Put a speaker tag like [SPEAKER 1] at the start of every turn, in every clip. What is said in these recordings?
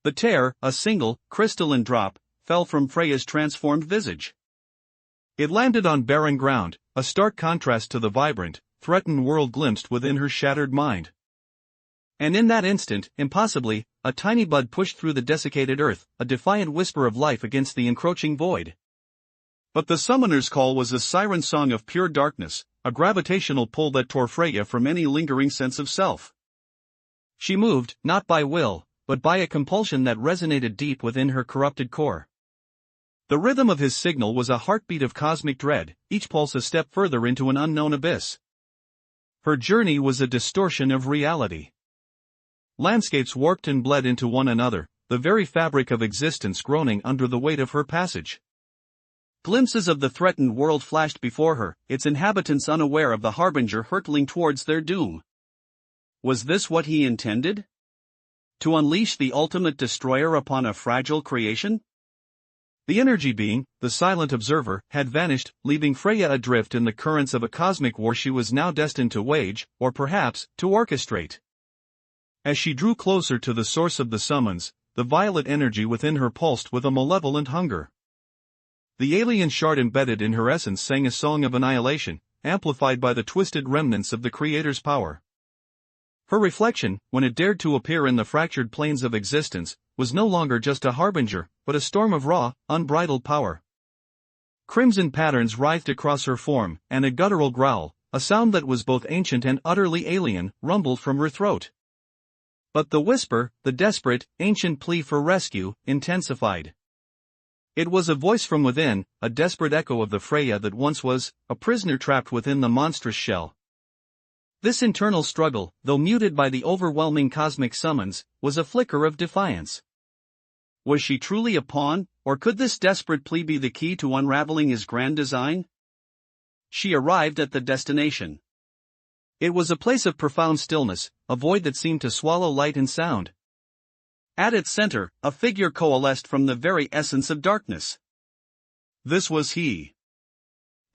[SPEAKER 1] The tear, a single, crystalline drop, fell from Freya's transformed visage. It landed on barren ground, a stark contrast to the vibrant, threatened world glimpsed within her shattered mind. And in that instant, impossibly, a tiny bud pushed through the desiccated earth, a defiant whisper of life against the encroaching void. But the summoner's call was a siren song of pure darkness, a gravitational pull that tore Freya from any lingering sense of self. She moved, not by will, but by a compulsion that resonated deep within her corrupted core. The rhythm of his signal was a heartbeat of cosmic dread, each pulse a step further into an unknown abyss. Her journey was a distortion of reality. Landscapes warped and bled into one another, the very fabric of existence groaning under the weight of her passage. Glimpses of the threatened world flashed before her, its inhabitants unaware of the harbinger hurtling towards their doom. Was this what he intended? To unleash the ultimate destroyer upon a fragile creation? The energy being, the silent observer, had vanished, leaving Freya adrift in the currents of a cosmic war she was now destined to wage, or perhaps, to orchestrate. As she drew closer to the source of the summons, the violet energy within her pulsed with a malevolent hunger. The alien shard embedded in her essence sang a song of annihilation, amplified by the twisted remnants of the Creator's power. Her reflection, when it dared to appear in the fractured planes of existence, was no longer just a harbinger, but a storm of raw, unbridled power. Crimson patterns writhed across her form, and a guttural growl, a sound that was both ancient and utterly alien, rumbled from her throat. But the whisper, the desperate, ancient plea for rescue, intensified. It was a voice from within, a desperate echo of the Freya that once was, a prisoner trapped within the monstrous shell. This internal struggle, though muted by the overwhelming cosmic summons, was a flicker of defiance. Was she truly a pawn, or could this desperate plea be the key to unraveling his grand design? She arrived at the destination. It was a place of profound stillness, a void that seemed to swallow light and sound. At its center, a figure coalesced from the very essence of darkness. This was he.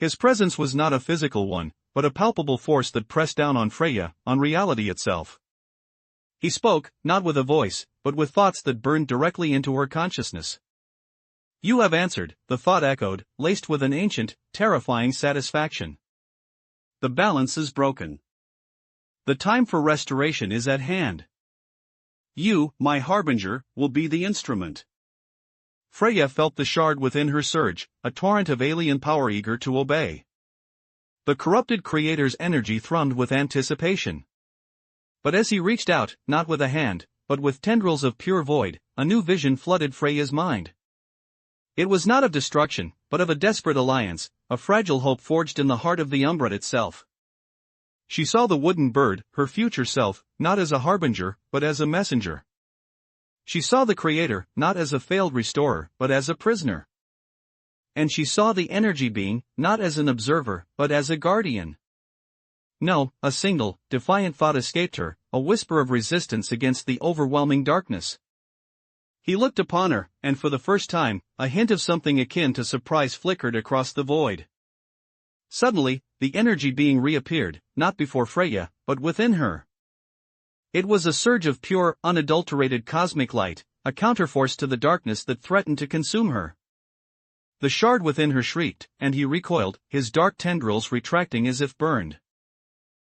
[SPEAKER 1] His presence was not a physical one, but a palpable force that pressed down on Freya, on reality itself. He spoke, not with a voice, but with thoughts that burned directly into her consciousness. "You have answered," the thought echoed, laced with an ancient, terrifying satisfaction. "The balance is broken. The time for restoration is at hand. You, my harbinger, will be the instrument." Freya felt the shard within her surge, a torrent of alien power eager to obey. The corrupted creator's energy thrummed with anticipation. But as he reached out, not with a hand, but with tendrils of pure void, a new vision flooded Freya's mind. It was not of destruction, but of a desperate alliance, a fragile hope forged in the heart of the Umbrele itself. She saw the wooden bird, her future self, not as a harbinger, but as a messenger. She saw the Creator, not as a failed restorer, but as a prisoner. And she saw the energy being, not as an observer, but as a guardian. No, a single, defiant thought escaped her, a whisper of resistance against the overwhelming darkness. He looked upon her, and for the first time, a hint of something akin to surprise flickered across the void. Suddenly, the energy being reappeared, not before Freya, but within her. It was a surge of pure, unadulterated cosmic light, a counterforce to the darkness that threatened to consume her. The shard within her shrieked, and he recoiled, his dark tendrils retracting as if burned.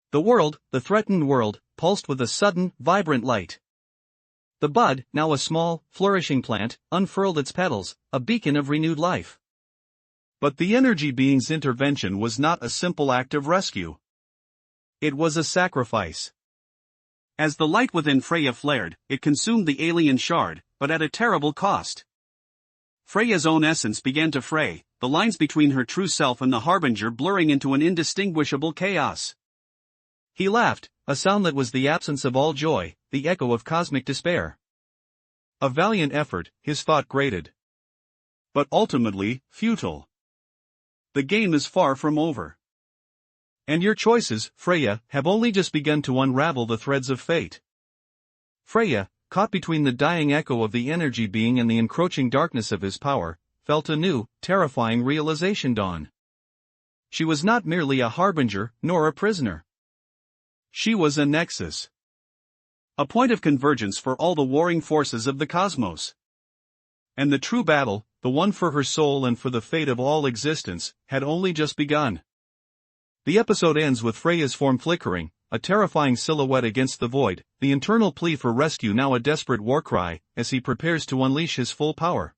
[SPEAKER 1] The world, the threatened world, pulsed with a sudden, vibrant light. The bud, now a small, flourishing plant, unfurled its petals, a beacon of renewed life. But the energy being's intervention was not a simple act of rescue. It was a sacrifice. As the light within Freya flared, it consumed the alien shard, but at a terrible cost. Freya's own essence began to fray, the lines between her true self and the harbinger blurring into an indistinguishable chaos. He laughed, a sound that was the absence of all joy, the echo of cosmic despair. A valiant effort, his thought grated. But ultimately, futile. The game is far from over. And your choices, Freya, have only just begun to unravel the threads of fate. Freya, caught between the dying echo of the energy being and the encroaching darkness of his power, felt a new, terrifying realization dawn. She was not merely a harbinger, nor a prisoner. She was a nexus. A point of convergence for all the warring forces of the cosmos. And the true battle, the one for her soul and for the fate of all existence, had only just begun. The episode ends with Freya's form flickering, a terrifying silhouette against the void, the internal plea for rescue now a desperate war cry, as he prepares to unleash his full power.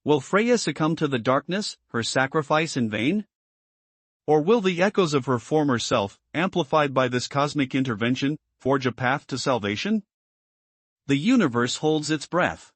[SPEAKER 1] Will Freya succumb to the darkness, her sacrifice in vain? Or will the echoes of her former self, amplified by this cosmic intervention, forge a path to salvation? The universe holds its breath.